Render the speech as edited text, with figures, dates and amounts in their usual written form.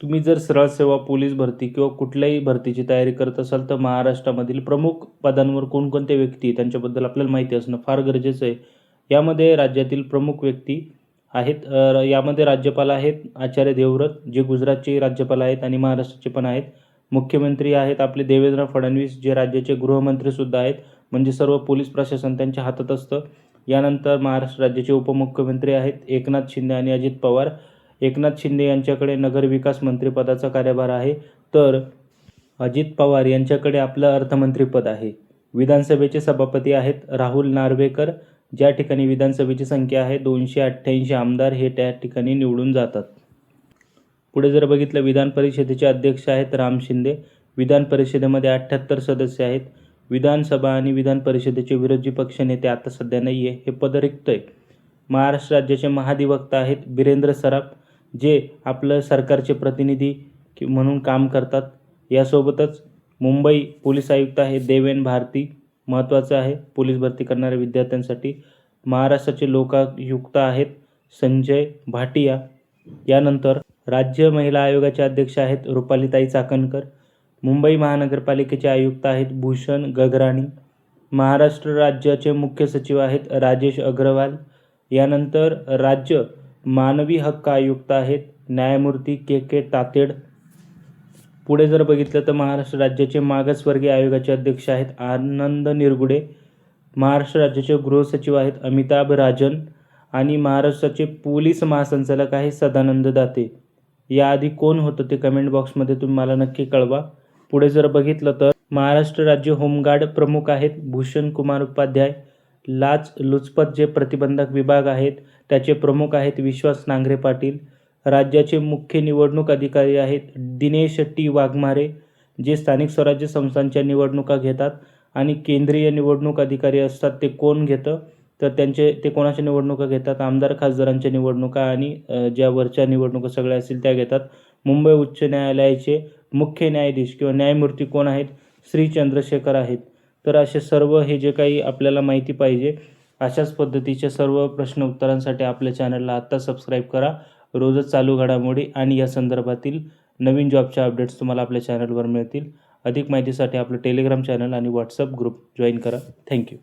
तुम्ही जर सरळ सेवा, पोलीस भरती किंवा कुठल्याही भरतीची तयारी करत असाल, तर महाराष्ट्रामधील प्रमुख पदांवर कोणकोणत्या व्यक्ती आहेत त्यांच्याबद्दल आपल्याला माहिती असणं फार गरजेचं आहे. यामध्ये राज्यातील प्रमुख व्यक्ती आहेत. यामध्ये राज्यपाल आहेत आचार्य देवव्रत, जे गुजरातचे राज्यपाल आहेत आणि महाराष्ट्राचे पण आहेत. मुख्यमंत्री आहेत आपले देवेंद्र फडणवीस, जे राज्याचे गृहमंत्रीसुद्धा आहेत. म्हणजे सर्व पोलीस प्रशासन त्यांच्या हातात असतं. यानंतर महाराष्ट्र राज्याचे उपमुख्यमंत्री आहेत एकनाथ शिंदे आणि अजित पवार. एकनाथ शिंदे यांच्याकडे नगरविकास मंत्रिपदाचा कार्यभार आहे, तर अजित पवार यांच्याकडे आपलं अर्थमंत्रीपद आहे. विधानसभेचे सभापती आहेत राहुल नार्वेकर. ज्या ठिकाणी विधानसभेची संख्या आहे 288 आमदार हे त्या ठिकाणी निवडून जातात. पुढे जर बघितलं, विधान परिषदेचे अध्यक्ष आहेत राम शिंदे. विधान परिषदेमध्ये 78 सदस्य आहेत. विधानसभा आणि विधान परिषदेचे विरोधी पक्षनेते आता सध्या नाही आहे, हे पद रिक्त आहे. महाराष्ट्र राज्याचे महाधिवक्ता आहेत बिरेंद्र सराफ, जे आपलं सरकारचे प्रतिनिधी म्हणून काम करतात. यासोबतच मुंबई पोलीस आयुक्त आहे देवेन भारती, महत्त्वाचं आहे पोलीस भरती करणाऱ्या विद्यार्थ्यांसाठी. महाराष्ट्राचे लोकायुक्त आहेत संजय भाटिया. यानंतर राज्य महिला आयोगाचे अध्यक्ष आहेत रुपालीताई चाकणकर. मुंबई महानगरपालिकेचे आयुक्त आहेत भूषण गगराणी. महाराष्ट्र राज्याचे मुख्य सचिव आहेत राजेश अग्रवाल. यानंतर राज्य मानवी हक्क आयुक्त आहेत न्यायमूर्ती के तातेड. पुढे जर बघितलं तर महाराष्ट्र राज्याचे मागासवर्गीय आयोगाचे अध्यक्ष आहेत आनंद निरगुडे. महाराष्ट्र राज्याचे गृहसचिव आहेत अमिताभ राजन आणि महाराष्ट्राचे पोलीस महासंचालक आहे सदानंद दाते. याआधी कोण होतं ते कमेंट बॉक्समध्ये तुम्ही मला नक्की कळवा. पुढे जर बघितलं तर महाराष्ट्र राज्य होमगार्ड प्रमुख आहेत भूषण कुमार उपाध्याय. लाचलुचपत जे प्रतिबंधक विभाग आहेत त्याचे प्रमुख आहेत विश्वास नांगरे पाटील. राज्याचे मुख्य निवडणूक अधिकारी आहेत दिनेश टी वाघमारे, जे स्थानिक स्वराज्य संस्थांच्या निवडणुका घेतात. आणि केंद्रीय निवडणूक अधिकारी असतात ते कोण घेतं, तर ते कोणाच्या निवडणुका घेतात, आमदार खासदारांच्या निवडणुका आणि ज्या वरच्या निवडणुका सगळ्या असतील त्या घेतात. मुंबई उच्च न्यायालयाचे मुख्य न्यायाधीश किंवा न्यायमूर्ती कोण आहेत, श्री चंद्रशेखर आहेत. तर असे सर्व हे जे काही आपल्याला माहिती पाहिजे अशाच पद्धतीच्या सर्व प्रश्न उत्तरांसाठी आपल्या चॅनलला आत्ता सबस्क्राईब करा. रोजच चालू घडामोडी आणि या संदर्भातील नवीन जॉबच्या अपडेट्स तुम्हाला आपल्या चॅनलवर मिळतील. अधिक माहितीसाठी आपलं टेलिग्राम चॅनल आणि व्हॉट्सअप ग्रुप जॉईन करा. थँक्यू.